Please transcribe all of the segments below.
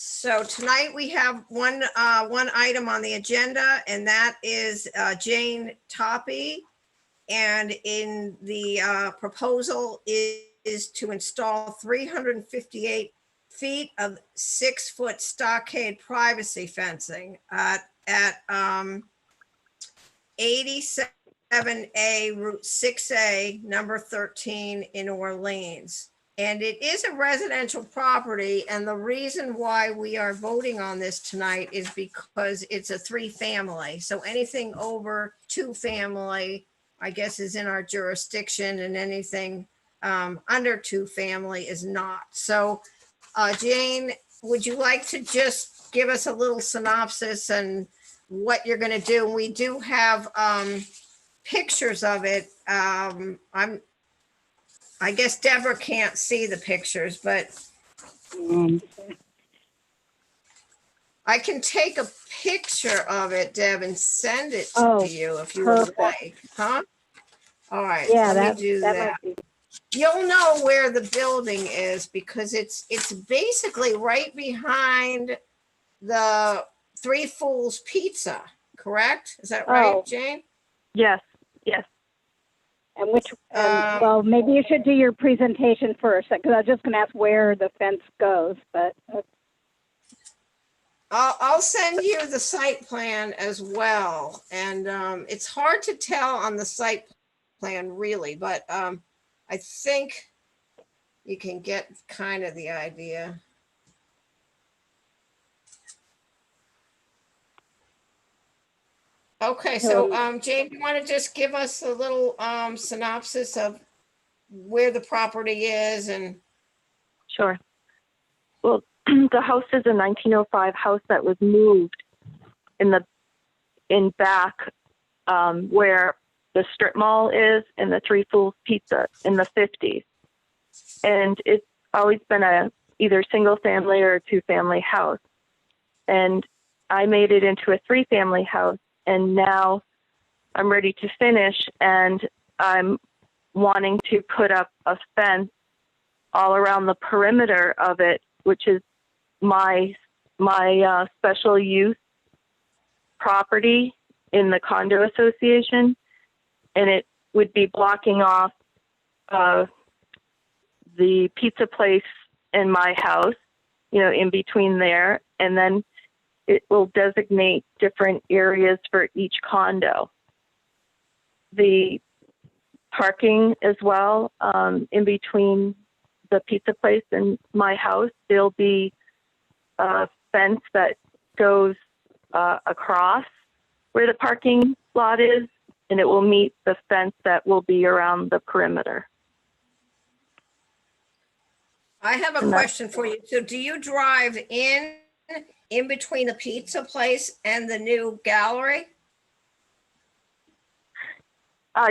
So tonight we have one item on the agenda, and that is Jane Toppy. And in the proposal is to install 358 feet of 6-foot stockade privacy fencing at 87A Route 6A, number 13 in Orleans. And it is a residential property, and the reason why we are voting on this tonight is because it's a 3-family. So anything over 2-family, I guess, is in our jurisdiction, and anything under 2-family is not. So Jane, would you like to just give us a little synopsis and what you're going to do? We do have pictures of it. I guess Deborah can't see the pictures, but I can take a picture of it, Deb, and send it to you if you would like. Huh? All right. Yeah, let me do that. Might be. You'll know where the building is because it's basically right behind the Three Fools Pizza, correct? Is that right, Jane? Yes, yes. And well, maybe you should do your presentation first, because I was just going to ask where the fence goes, but. I'll send you the site plan as well. And it's hard to tell on the site plan really, but I think you can get kind of the idea. Okay, so Jane, you want to just give us a little synopsis of where the property is? And Sure. Well, the house is a 1905 house that was moved in back where the strip mall is and the Three Fools Pizza in the 50s. And it's always been a either single family or a 2-family house. And I made it into a 3-family house. And now I'm ready to finish, and I'm wanting to put up a fence all around the perimeter of it, which is my special use property in the condo association, and it would be blocking off the pizza place and my house, in between there, and then it will designate different areas for each condo. The parking as well, in between the pizza place and my house, there'll be a fence that goes across where the parking lot is, and it will meet the fence that will be around the perimeter. I have a question for you. So do you drive in between the pizza place and the new gallery?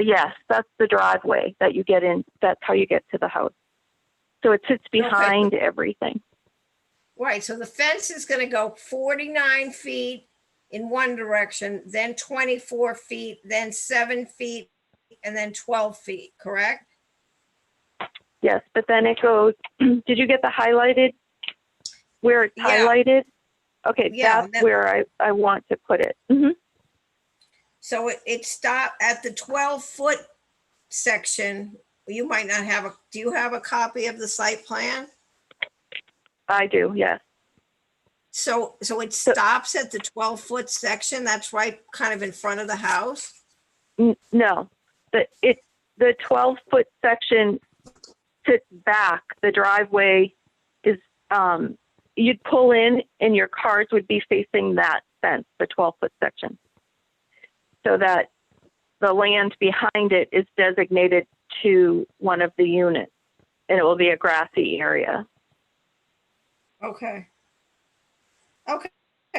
Yes, that's the driveway that you get in. That's how you get to the house. So it sits behind everything. Right. So the fence is going to go 49 feet in one direction, then 24 feet, then 7 feet, and then 12 feet, correct? Yes, but then it goes, did you get the highlighted, where it's highlighted? Okay, yeah, that's where I want to put it. Mm-hmm. So it stopped at the 12-foot section. You might not have do you have a copy of the site plan? I do, yes. So it stops at the 12-foot section. That's right kind of in front of the house? No, the 12-foot section sits back. The driveway is, you'd pull in and your cars would be facing that fence, the 12-foot section, so that the land behind it is designated to one of the units, and it will be a grassy area. Okay.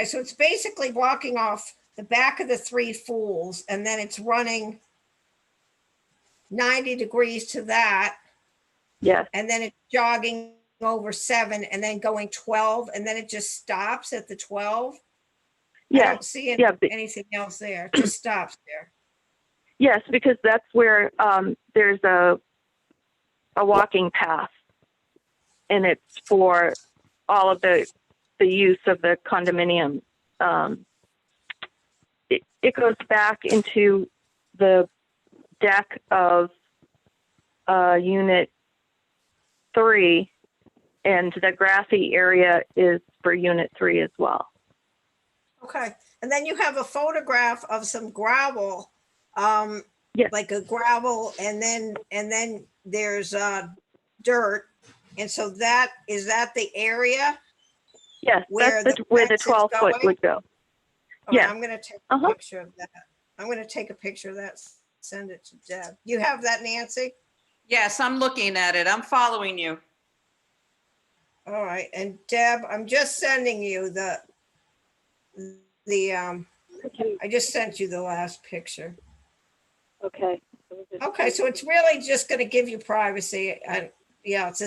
So it's basically blocking off the back of the Three Fools, and then it's running 90 degrees to that. Yes. And then it's jogging over 7 and then going 12, and then it just stops at the 12. Yeah. I don't see anything else there. It just stops there. Yes, because that's where there's a walking path, and it's for all of the the use of the condominium. It goes back into the deck of Unit 3, and the grassy area is for Unit 3 as well. Okay, and then you have a photograph of some gravel, Yes. like a gravel, and then there's dirt, and so is that the area? Yes, Where that's the where the fence is 12-foot going? would go. Okay, Yeah. I'm gonna take a Uh-huh. picture of that. I'm gonna take a picture of that, send it to Deb. You have that, Nancy? Yes, I'm looking at it. I'm following you. All right, and Deb, I'm just sending you I just sent you the last picture. Okay. Okay, so it's really just gonna give you privacy. Yeah, it's a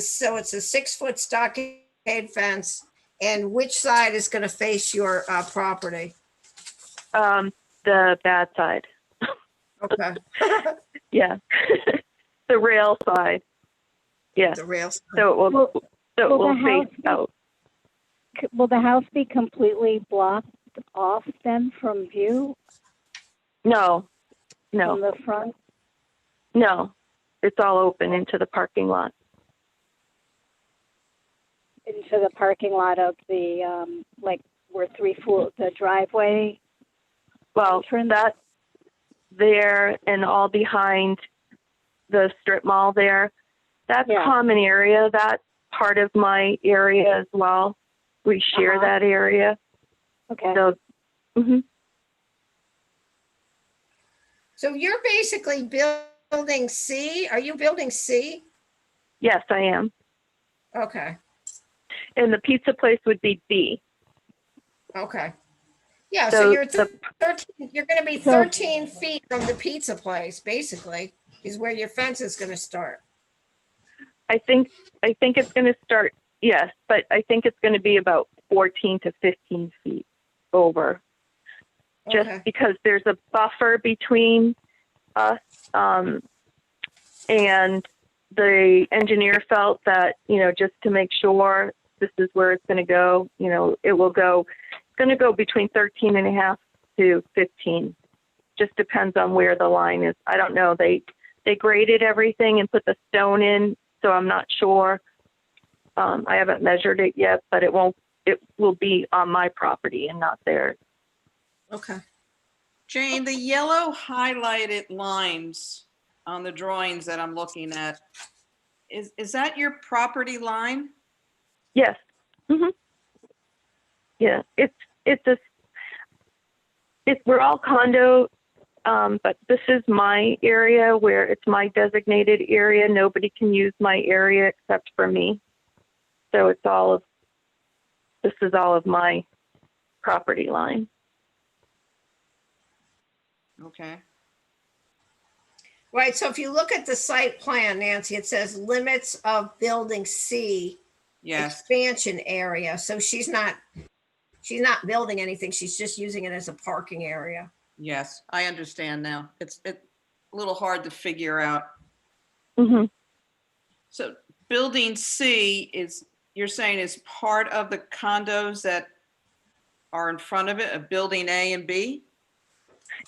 6-foot stockade fence. And which side is gonna face your property? The bad side. Okay. Yeah. The rail side. Yeah. The rails. So it will, so it will will the house face be- out. Will the house be completely blocked off then from view No, from no, the front? no. It's all open into the parking lot. Into the parking lot of the, like where the driveway Well, entrance? that there and all behind the strip mall there, that's Yeah. common area. That's part of my area as well. We share Uh-huh. that area. Okay. So, So you're basically building C? Are you building C? yes, I am. Okay, And the pizza place would be B. okay. Yeah, So so you're the- 13, you're gonna be So- 13 feet from the pizza place, basically, is where your fence is gonna start. I think it's going to start, yes, but I think it's going to be about 14 to 15 feet over, just Okay, because there's a buffer between us. And the engineer felt that, just to make sure this is where it's going to go, it's going to go between 13 and a half to 15. Just depends on where the line is. I don't know. They graded everything and put the stone in, so I'm not sure. I haven't measured it yet, but it will be on my property and not theirs. okay. Jane, the yellow highlighted lines on the drawings that I'm looking at, is that your property line? Yes. Yeah, we're all condo, but this is my area where it's my designated area. Nobody can use my area except for me. So this is all of my property line. Okay. Right, so if you look at the site plan, Nancy, it says limits of building C, Yes, expansion area. So she's not building anything. She's just using it as a parking area. yes, I understand now. It's a little hard to figure out. Mm-hmm. So building C you're saying is part of the condos that are in front of it, of building A and B?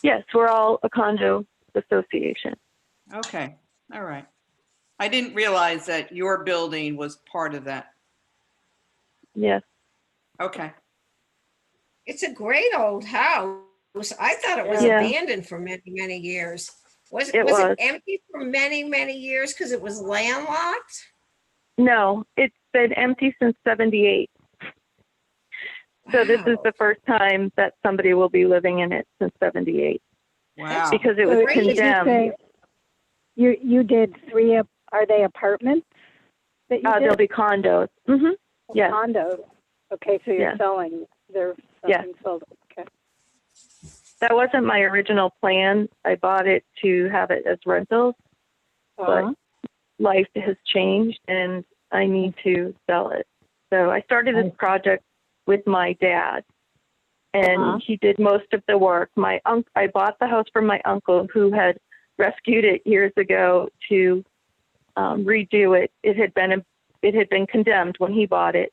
Yes, we're all a condo association. Okay, all right. I didn't realize that your building was part of that. Yes. Okay. It's a great old house. I thought it was Yeah. abandoned for many, many years. Was It it was. empty for many, many years because it was landlocked? No, it's been empty since '78. So this is Wow. the first time that somebody will be living in it since '78 Wow. because it So was great. did you condemned. say you did three, are they apartments that you They'll did? be condos. Mm-hmm. Yes. Condos. Okay, so you're Yeah. selling, they're Yeah. being sold, okay. That wasn't my original plan. I bought it to have it as rentals. Uh-huh. Life has changed and I need to sell it. So I started this project with my dad and Uh-huh. he did most of the work. I bought the house from my uncle who had rescued it years ago to redo it. It had been condemned when he bought it.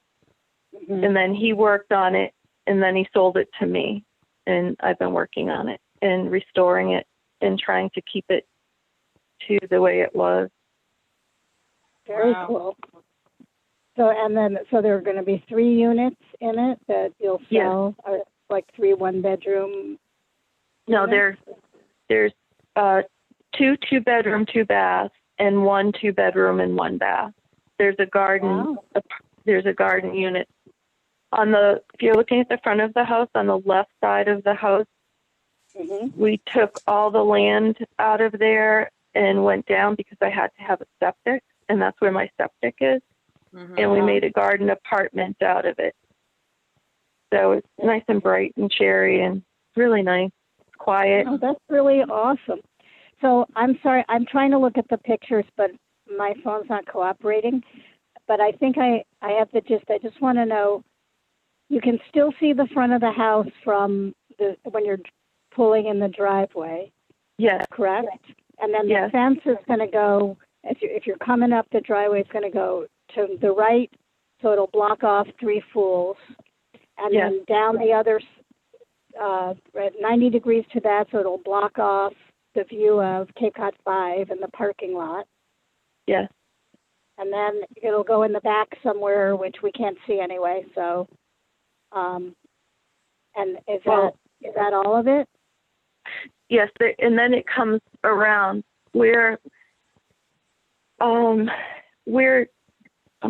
Mhm. and then he worked on it, and then he sold it to me, and I've been working on it and restoring it and trying to keep it to the way it was. Very Wow. cool. So there are going to be 3 units in it that you'll Yes. sell, like 3 one-bedroom. No, units? there's 2 2-bedroom, 2 baths, and 1 2-bedroom and 1 bath. There's a garden. Wow. There's a garden unit if you're looking at the front of the house, on the left side of the house, Mhm. we took all the land out of there and went down because I had to have a septic, and that's where my septic is. Mhm. And we made a garden apartment out of it. So it's nice and bright and cherry and really nice. It's quiet. Oh, that's really awesome. So I'm sorry, I'm trying to look at the pictures, but my phone's not cooperating. But I think I have the gist. I just want to know, you can still see the front of the house from when you're pulling in the driveway, Yes, correct? And then the Yes. fence is going to go, if you're coming up the driveway, it's going to go to the right, so it'll block off 3 Fools. And Yes. then down the other, at 90 degrees to that, so it'll block off the view of Cape Cod 5 and the parking lot. yes. And then it'll go in the back somewhere, which we can't see anyway. So, and is that all of it? Yes, and then it comes around where I'm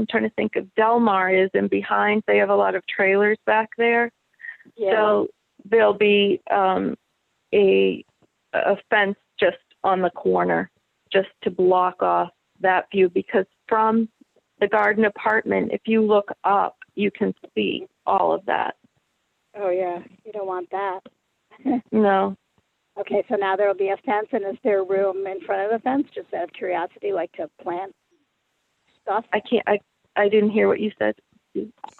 trying to think of Delmar is, and behind they have a lot of trailers back there. Yeah. So there'll be a fence just on the corner, just to block off that view, because from the garden apartment, if you look up, you can see all of that. Oh yeah, you don't want that. No, Okay, so now there'll be a fence, and is there room in front of the fence? Just out of curiosity, like to plant stuff. I didn't hear what you said.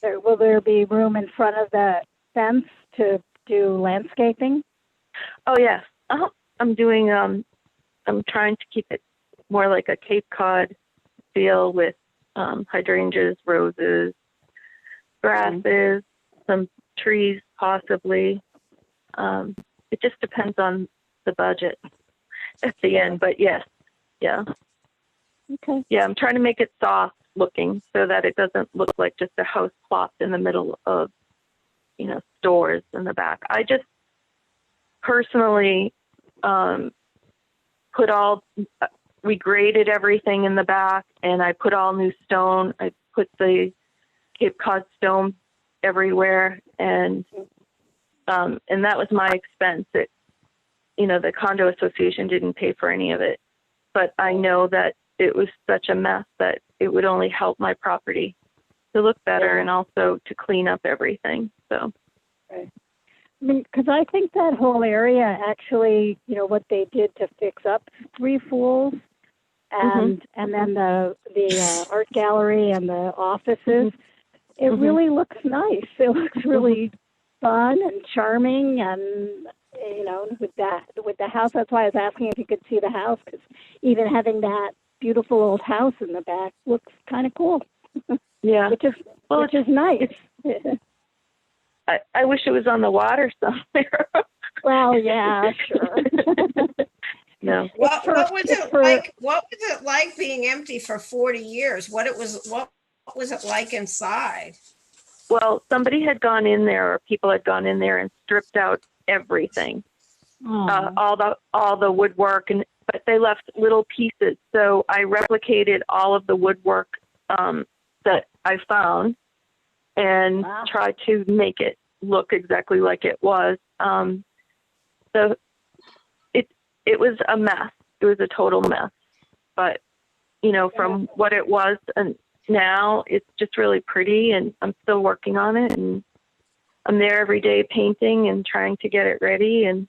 Will there be room in front of the fence to do landscaping? Oh yes, I'm doing. I'm trying to keep it more like a Cape Cod feel with hydrangeas, roses, grasses, some trees possibly. It just depends on the budget at the end, but yes, yeah. Okay. Yeah, I'm trying to make it soft looking so that it doesn't look like just a house plopped in the middle of, stores in the back. I just personally we graded everything in the back, and I put all new stone. I put the Cape Cod stone everywhere, and that was my expense. The condo association didn't pay for any of it, but I know that it was such a mess that it would only help my property to look better and also to clean up everything. So, Right. I mean, because I think that whole area actually, what they did to fix up 3 Fools and then the art gallery and the offices, it really looks nice. It looks really fun and charming, and with the house. That's why I was asking if you could see the house, because even having that beautiful old house in the back looks kind of cool. yeah. which is nice. I wish it was on the water somewhere. Well, yeah, sure. No. What was it like? What was it like being empty for 40 years? What was it like inside? Well, somebody had gone in there, or people had gone in there and stripped out everything, all the woodwork, but they left little pieces. So I replicated all of the woodwork that I found and tried to make it look exactly like it was. So it was a mess. It was a total mess. But from what it was and now, it's just really pretty, and I'm still working on it, and I'm there every day painting and trying to get it ready, and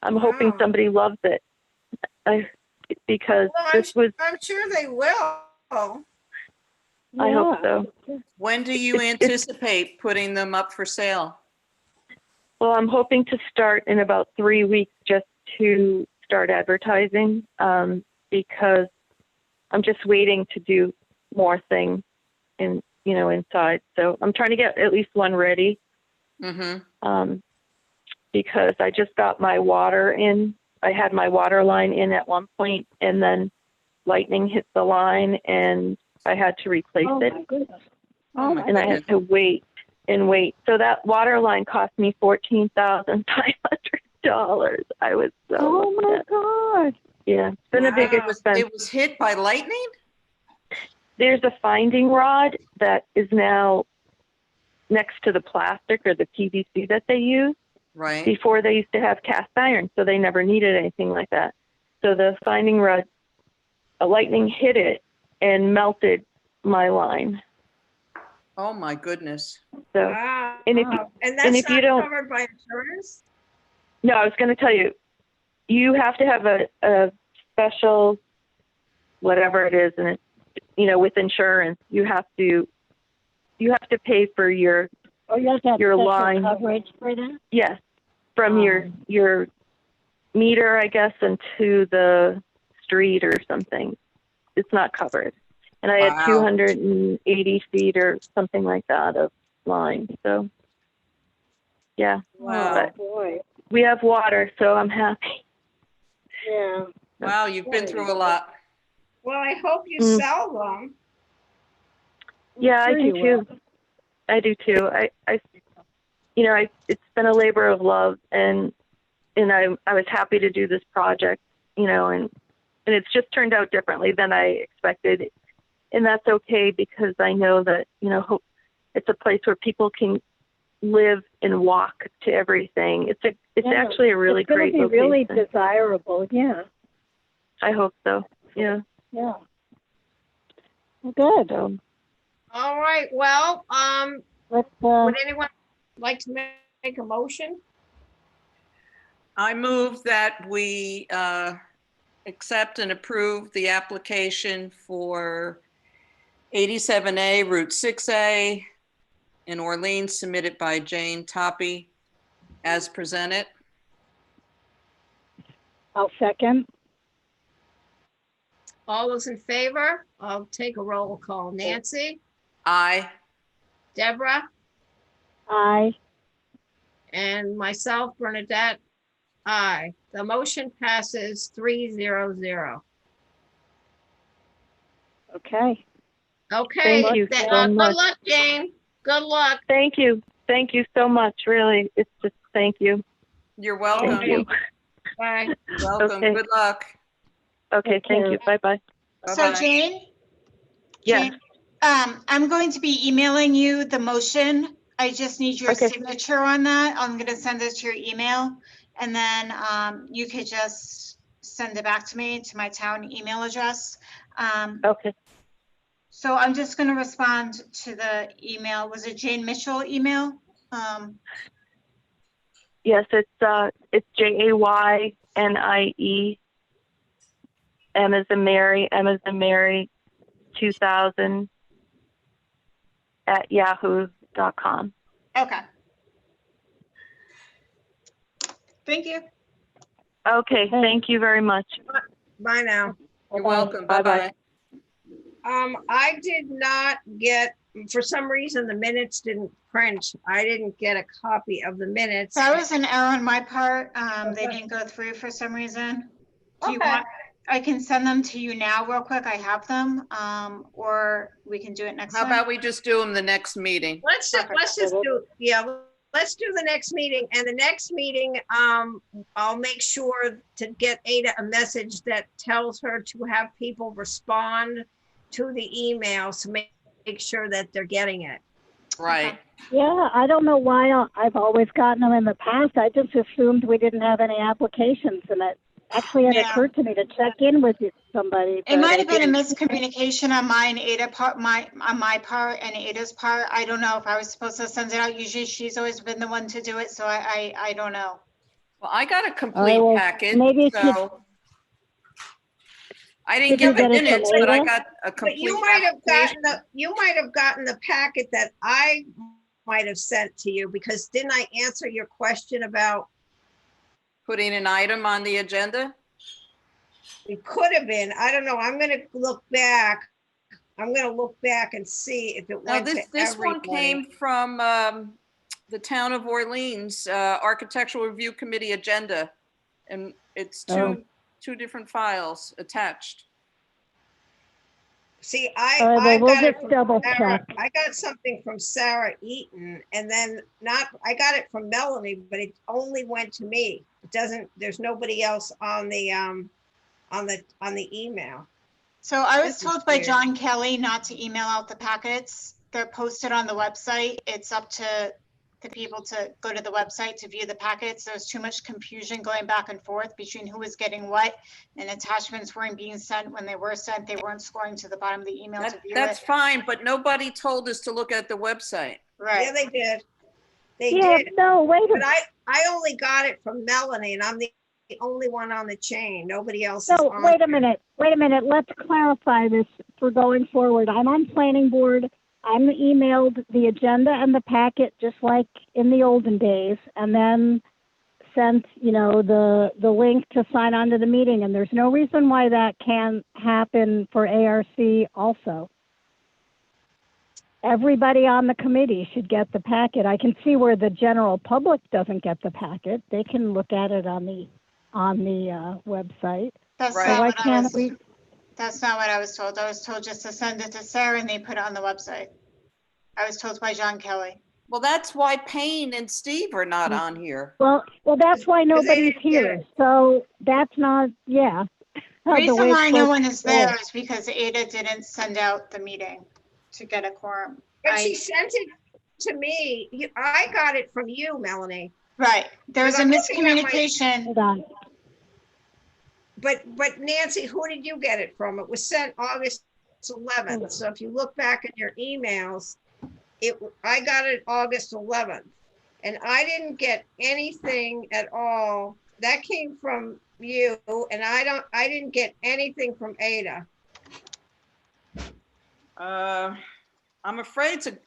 I'm hoping somebody loves it. Because I'm sure they will. I hope so. When do you anticipate putting them up for sale? Well, I'm hoping to start in about 3 weeks, just to start advertising, because I'm just waiting to do more things and inside. So I'm trying to get at least one ready. Mm-hmm. Because I just got my water in. I had my water line in at one point, and then lightning hit the line, and I had to replace it. my goodness. Oh my And I had to wait and wait. So that water line cost me $14,500. I was so Oh my upset. God. Yeah, it's been a big Wow. expense. It was hit by lightning? There's a finding rod that is now next to the plastic or the PVC that they use. Right. Before they used to have cast iron, so they never needed anything like that. So the finding rod, a lightning hit it and melted my line. Oh my goodness. So, Wow. and if that's if you not don't- covered by insurance? no, I was going to tell you, you have to have a special, whatever it is, and it, with insurance, you have to pay for your Oh, you have to have your special line. coverage for that? Yes, from your meter, I guess, into the street or something. It's not covered. And I Wow. had 280 feet or something like that of line. So, yeah. Wow. But Boy. we have water, so I'm happy. Yeah. Wow, you've been through a lot. Well, I hope you Mm. sell them. Yeah, Sure I do you will. too. I do too. It's been a labor of love, and I was happy to do this project, and it's just turned out differently than I expected, and that's okay because I know that it's a place where people can live and walk to everything. It's Yeah. actually a really It's gonna great be location. really desirable. Yeah. I hope so. Yeah. Yeah. Well, good. So All right, well, Let's, would anyone like to make a motion? I move that we accept and approve the application for 87A Route 6A in Orleans submitted by Jane Toppy as presented. I'll second. All those in favor? I'll take a roll call. Nancy, Aye. Deborah, Aye. and myself, Bernadette, aye. The motion passes 300. Okay. Okay. Thank you so Good much. luck, Jane. Good luck. Thank you so much. Really, it's just thank you. You're welcome. Thank you. Bye. Welcome. Okay. Good luck. Okay, Take thank care. you. Bye bye. So Bye-bye. Jane? Yeah. Jane, I'm going to be emailing you the motion. I just need your Okay. signature on that. I'm going to send it to your email. And then you could just send it back to me to my town email address. Okay. So I'm just going to respond to the email. Was it Jane Mitchell email? Yes, it's JAYNIE M as in Mary 2000 at yahoo.com. Okay. Thank you. Okay, thank you very much. Bye now. You're Bye-bye. welcome. Bye-bye. Bye-bye. I did not get, for some reason, the minutes didn't print. I didn't get a copy of the minutes. That was an error on my part. They didn't go through for some reason. Do you Okay. want, I can send them to you now real quick. I have them. Or we can do it next How time. about we just do them the next meeting? Let's just do, let's do the next meeting, and the next meeting, I'll make sure to get Ada a message that tells her to have people respond to the email, so make sure that they're getting it. Right. Yeah, I don't know why I've always gotten them in the past. I just assumed we didn't have any applications, and it actually had Yeah. occurred to me to check in with somebody. It but might I have been a didn't. miscommunication on my and Ada part, on my part and Ada's part. I don't know if I was supposed to send it out. Usually she's always been the one to do it, so I don't know. Well, I got a complete well, packet, maybe it's so. I didn't Did you get the get it from minutes, but I Ada? got a But complete you might have application. gotten the packet that I might have sent to you, because didn't I answer your question about, Putting an item on the agenda. it could have been, I don't know, I'm gonna look back. I'm gonna look back and see if it Now, went to this one everybody. came from the town of Orleans, Architectural Review Committee agenda. And it's two different files attached. See, All right, I well, we'll got it just from double Sarah. check. I got something from Sarah Eaton, and then I got it from Melanie, but it only went to me. It doesn't, there's nobody else on the email. So I was This is told by weird. John Kelly not to email out the packets. They're posted on the website. It's up to the people to go to the website to view the packets. There's too much confusion going back and forth between who was getting what, and attachments weren't being sent. When they were sent, they weren't scrolling to the bottom of the email to view That's it. fine, but nobody told us to look at the website. Yeah, Right. they did. They Yeah, did, no, wait a but I only got it from Melanie, and I'm the only one on the chain. Nobody else is No, on. wait a there. minute. Let's clarify this for going forward. I'm on planning board. I'm emailed the agenda and the packet just like in the olden days, and then sent, the link to sign on to the meeting. And there's no reason why that can't happen for ARC also. Everybody on the committee should get the packet. I can see where the general public doesn't get the packet. They can look at it on the website. That's Right. So not why what I can't was, we? that's not what I was told. I was told just to send it to Sarah and they put it on the website. I was told by John Kelly. Well, that's why Payne and Steve are not on here. Well, that's why Because they nobody's didn't get here. So that's not, yeah. The The reason way why no folks one is do there it. is because Ada didn't send out the meeting to get a quorum. But I- she sent it to me. I got it from you, Melanie. Right, there's a I'm looking at my- miscommunication. Hold on. But Nancy, who did you get it from? It was sent August 11th. So if you look back in your emails, I got it August 11th. And I didn't get anything at all. That came from you, and I didn't get anything from Ada. I'm afraid to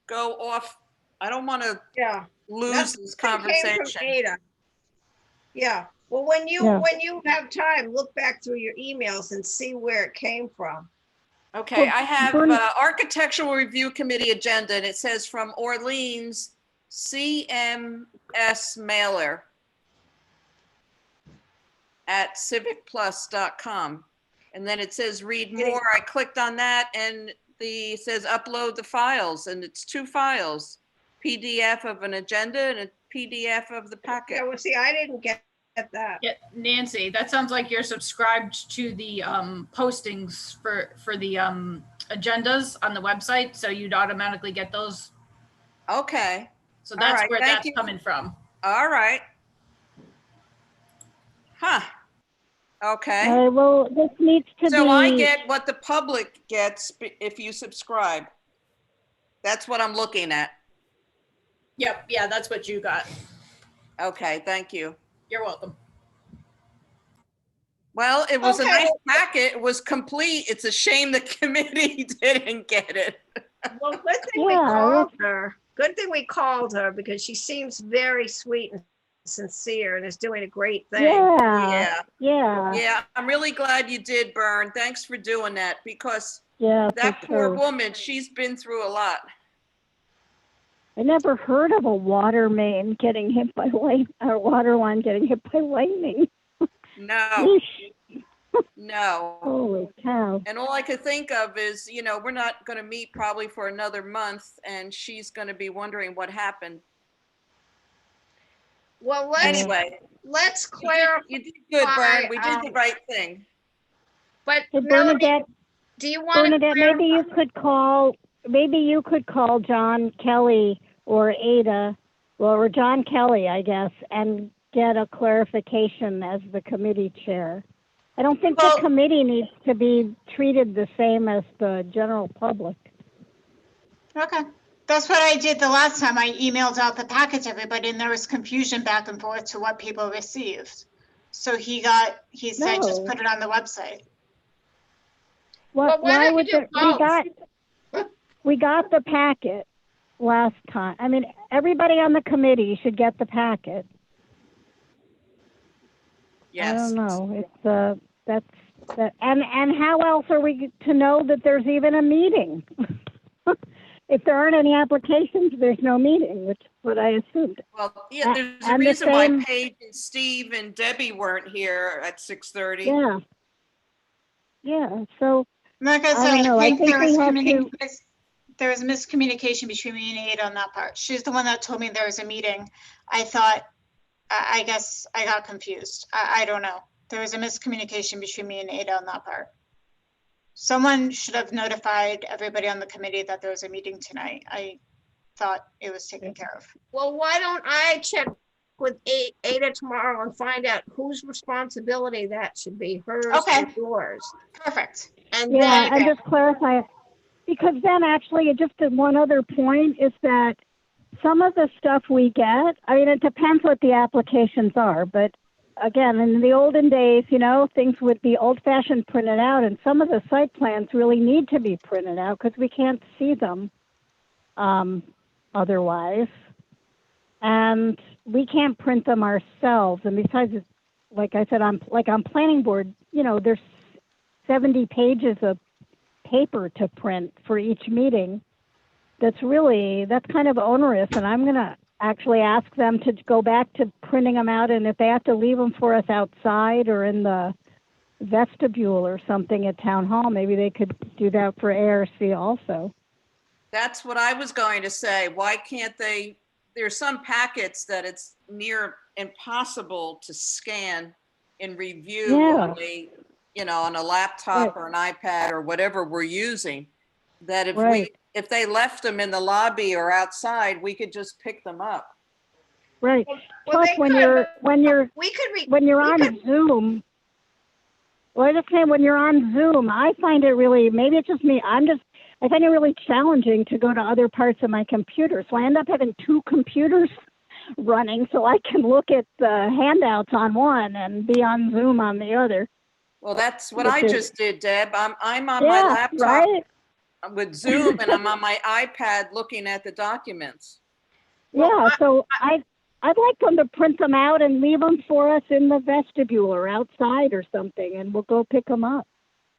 go off. I don't want to Yeah. lose this It came from conversation. Ada. Yeah. Well, when you have time, look back through your emails and see where it came from. Okay, Well, I have Bernie- Architectural Review Committee agenda, and it says from Orleans CMS mailer at civicplus.com. And then it says read more. I clicked on that and it says upload the files, and it's two files, PDF of an agenda and a PDF of the Yeah, packet. well, see, I didn't get that. Yeah, Nancy, that sounds like you're subscribed to the postings for the agendas on the website, so you'd automatically get those. Okay, So All that's right, where thank that's you. coming from. all right. Huh, okay. All right, well, this needs to So be. I get what the public gets if you subscribe. That's what I'm looking at. Yep, yeah, that's what you got. Okay, thank you. You're welcome. Well, it was a Okay. nice packet. It was complete. It's a shame the committee didn't get it. Well, good thing we Yeah, called her. Good thing we called her because she seems very sweet and sincere and is doing a great thing. Yeah, Yeah, yeah, yeah. I'm really glad you did, Bern. Thanks for doing that, because yeah. that for poor sure. woman, she's been through a lot. I never heard of a water main getting hit by or water line getting hit by lightning. No, Yeesh. no. Holy cow. And all I could think of is, we're not going to meet probably for another month, and she's going to be wondering what happened. Well, let's Anyway, let's clarify. you did good, Bern. We did the right thing. But Hey, Melanie, Bernadette, do you want to Bernadette, maybe you could call John Kelly or Ada, or John Kelly, I guess, and get a clarification as the committee chair. I don't think Well- the committee needs to be treated the same as the general public. Okay, that's what I did the last time. I emailed out the packet to everybody and there was confusion back and forth to what people received. So he said, just No. put it on the website. Well, why don't you do We got the packet last time. I mean, everybody on the committee should get the packet. Yes. I don't know. It's And how else are we to know that there's even a meeting? If there aren't any applications, there's no meeting, which is what I assumed. Well, yeah, there's a And the reason why same- Paige and Steve and Debbie weren't here at 6:30. Yeah. Yeah, so, Like I I said, don't know. I I think think there we was have to, there was miscommunication between me and Ada on that part. She's the one that told me there was a meeting. I thought, I guess I got confused. I don't know. There was a miscommunication between me and Ada on that part. Someone should have notified everybody on the committee that there was a meeting tonight. I thought it was taken care of. Well, why don't I check with Ada tomorrow and find out whose responsibility that should be, hers Okay. or yours? Perfect. And yeah, then, and just clarify, because then actually, just one other point is that some of the stuff we get, I mean, it depends what the applications are, but again, in the olden days, you know, things would be old-fashioned printed out, and some of the site plans really need to be printed out because we can't see them otherwise. And we can't print them ourselves. And besides, like I said, on planning board, you know, there's 70 pages of paper to print for each meeting. That's kind of onerous, and I'm going to actually ask them to go back to printing them out, and if they have to leave them for us outside or in the vestibule or something at town hall, maybe they could do that for ARC also. That's what I was going to say. Why can't they, there's some packets that it's near impossible to scan and review on a, you know, on a laptop or an iPad or whatever we're using, that if they left them in the lobby or outside, we could just pick them up. Right. well, Plus, they when could, you're we could, when you're on Zoom, well, I just say when you're on Zoom, I find it really, maybe it's just me, I find it really challenging to go to other parts of my computer. So I end up having two computers running so I can look at the handouts on one and be on Zoom on the other. Well, that's what I just did, Deb. I'm on Yeah, my laptop right? with Zoom and I'm on my iPad looking at the documents. Yeah, so I'd like them to print them out and leave them for us in the vestibule or outside or something, and we'll go pick them up.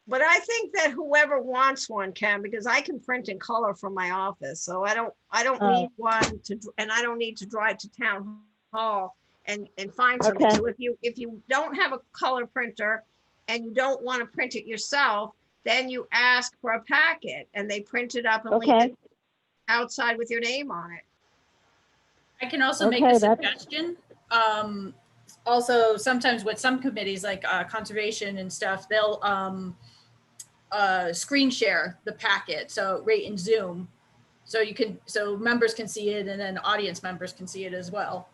but I think that whoever wants one can, because I can print in color from my office. So I don't need one and I don't need to drive to town hall and find something. Okay. So if you don't have a color printer and you don't want to print it yourself, then you ask for a packet and they print it up and leave it outside with your name on it. I can also make a suggestion. Also, sometimes with some committees like conservation and stuff, they'll screen share the packet. So right in Zoom, so members can see it and then audience members can see it as well.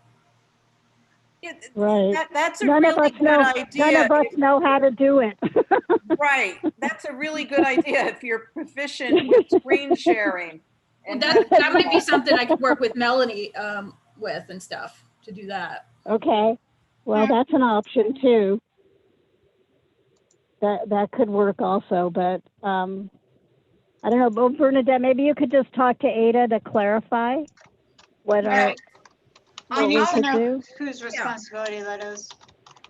Right. That's a really good idea. None of us know how to do it. Right. That's a really good idea if you're proficient with screen sharing. And that might be something I could work with Melanie with and stuff to do that. Okay. Well, that's an option too. That could work also, but I don't know. But Bernadette, maybe you could just talk to Ada to clarify what I need to could know do. whose responsibility that is.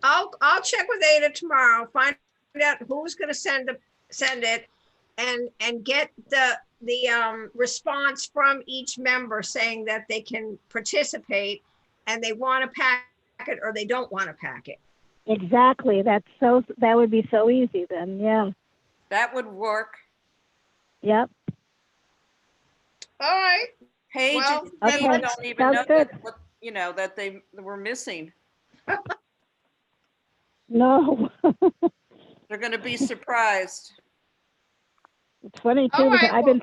I'll check with Ada tomorrow, find out who's going to send it and get the response from each member saying that they can participate and they want a packet or they don't want a packet. Exactly. That would be so easy then. Yeah. That would work. Yep. All right. Paige Well, and Steve okay. don't even Sounds know good. that they were missing. No. They're going to be surprised. It's funny too, All because right, I've been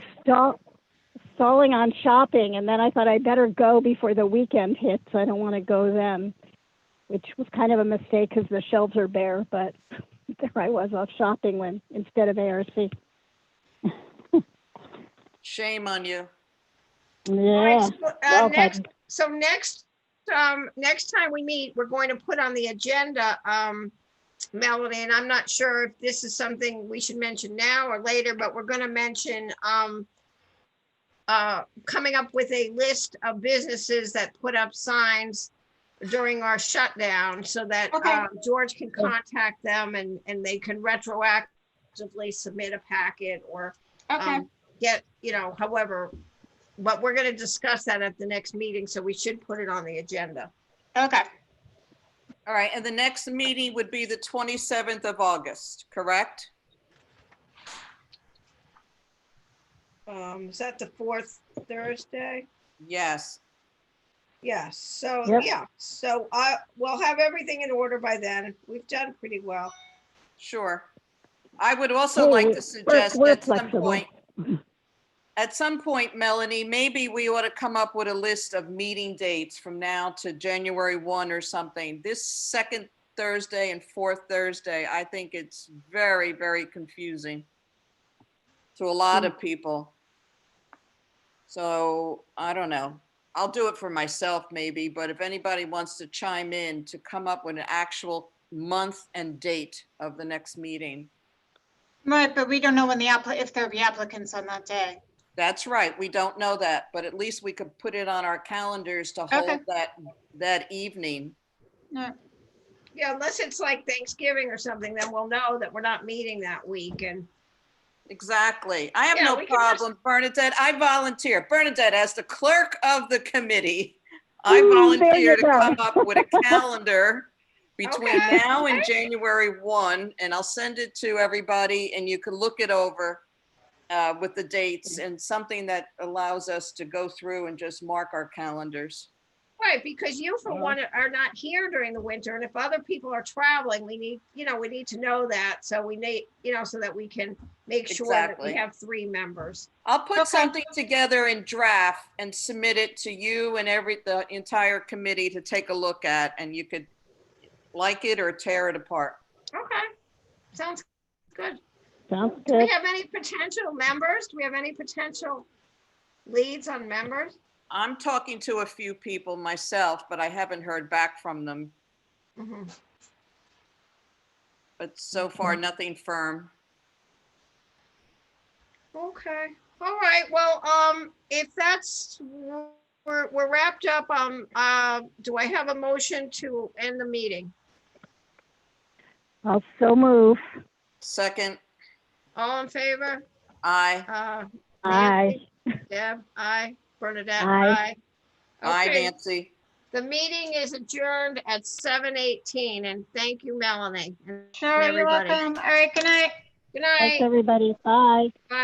stalling on shopping, and then I thought I'd better go before the weekend hits. I don't want to go then, which was kind of a mistake because the shelves are bare, but there I was off shopping instead of ARC. Shame on you. Yeah. All right, next time we meet, we're going to put on the agenda, Melody, and I'm not sure if this is something we should mention now or later, but we're going to mention coming up with a list of businesses that put up signs during our shutdown so that Okay. George can contact them and they can retroactively submit a packet or Okay. get, however, but we're going to discuss that at the next meeting, so we should put it on the agenda. Okay. All right, and the next meeting would be the 27th of August, correct? Is that the fourth Thursday? Yes. Yes, so, Yep. yeah, so we'll have everything in order by then. We've done pretty well. Sure. I would also Hey, like we're- to suggest we're at some flexible. point, Melanie, maybe we ought to come up with a list of meeting dates from now to January 1 or something. This second Thursday and fourth Thursday, I think it's very, very confusing to a lot of people. So I don't know. I'll do it for myself maybe, but if anybody wants to chime in to come up with an actual month and date of the next meeting. Right, but we don't know when if there'll be applicants on that day. That's right. We don't know that, but at least we could put it on our calendars to hold Okay. that evening. Yeah. Yeah, unless it's like Thanksgiving or something, then we'll know that we're not meeting that week and. Exactly. I have Yeah, no we can just- problem, Bernadette. I volunteer. Bernadette, as the clerk of the committee, I Ooh, there volunteer you to go. come up with a calendar between Okay. now and January 1, and I'll send it to everybody and you can look it over with the dates and something that allows us to go through and just mark our calendars. Right, because you for one are not here during the winter, and if other people are traveling, we need to know that, so we need, so that we can make sure that we Exactly. have 3 members. I'll put Okay. something together in draft and submit it to you and the entire committee to take a look at, and you could like it or tear it apart. Okay, sounds good. Sounds Do we good. have any potential members? Do we have any potential leads on members? I'm talking to a few people myself, but I haven't heard back from them. Mhm. But so far, nothing firm. Okay, all right, well, if that's, we're wrapped up, do I have a motion to end the meeting? I'll so move. Second, All in favor? aye. Nancy? Aye. Deb, aye. Bernadette, Aye. aye. Aye, Okay, Nancy. the meeting is adjourned at 7:18, and thank you, Melanie, and Sure, you're everybody. welcome. All right, good night. Good Thanks, night. everybody. Bye.